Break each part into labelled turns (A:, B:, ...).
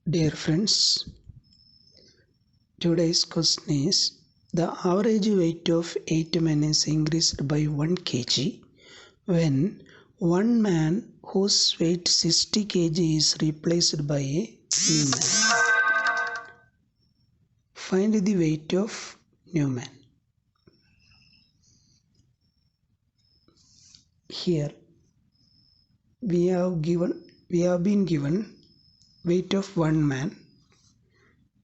A: Dear friends, today's question is the average weight of 8 men is increased by 1 kg when one man whose weight 60 kg is replaced by a new man. Find the weight of new man. Here we have been given weight of one man,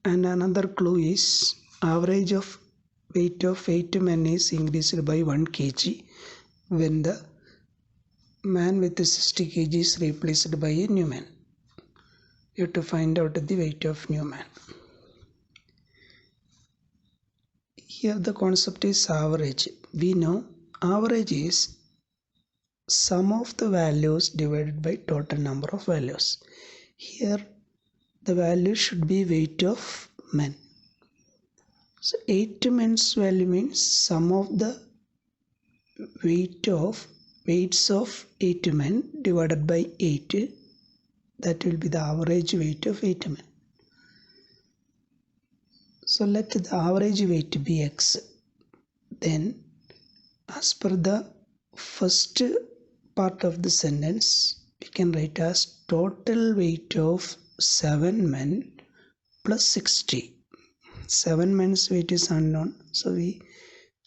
A: and another clue is average of weight of 8 men is increased by 1 kg when the man with 60 kg is replaced by a new man. You have to find out the weight of new man. Here the concept is average. We know average is sum of the values divided by total number of values. Here the value should be weight of men. So 8 men's value means sum of the weights of 8 men divided by 8. That will be the average weight of 8 men. So let the average weight be x. Then as per the first part of the sentence, we can write as total weight of 7 men plus 60. 7 men's weight is unknown, so we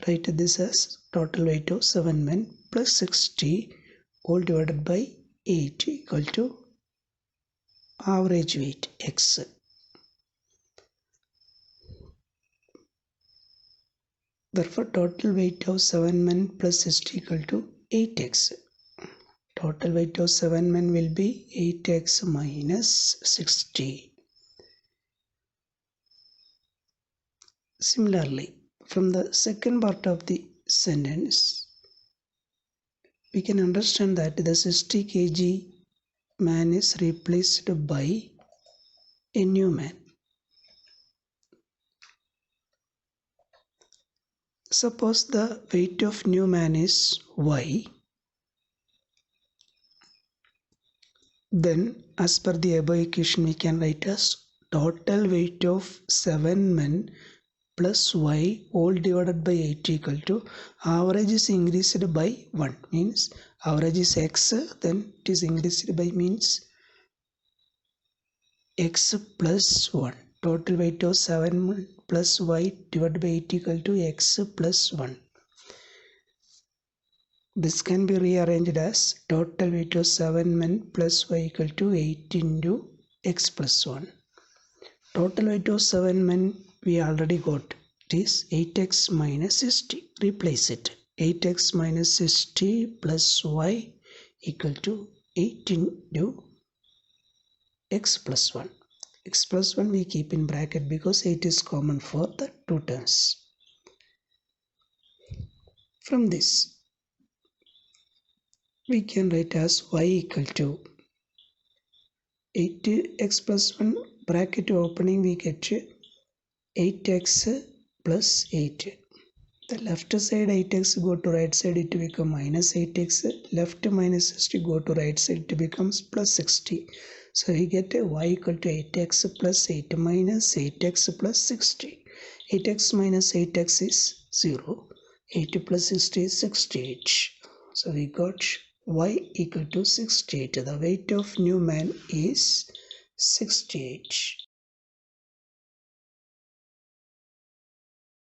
A: write this as total weight of 7 men plus 60 all divided by 8 equal to average weight x. Therefore total weight of 7 men plus 60 equal to 8x. Total weight of 7 men will be 8x minus 60. Similarly, from the second part of the sentence, we can understand that the 60 kg man is replaced by a new man. Suppose the weight of new man is y. Then as per the above equation we can write as total weight of 7 men plus y all divided by 8 equal to average is increased by 1, means average is x, then it is increased by means x plus 1. Total weight of 7 plus y divided by 8 equal to x plus 1. This can be rearranged as total weight of 7 men plus y equal to 8 into x plus 1. Total weight of 7 men we already got. It is 8x minus 60. Replace it. 8x minus 60 plus y equal to 8 into x plus 1. X plus 1 we keep in bracket because 8 is common for the two terms. From this, we can write as y equal to 8x plus 1 bracket opening, we get 8x plus 8. The left side 8x go to right side, it become minus 8x. Left minus 60 go to right side, it becomes plus 60. So we get a y equal to 8x plus 8 minus 8x plus 60. 8x minus 8x is 0. 8 plus 60 is 68. So we got y equal to 68. The weight of new man is 68.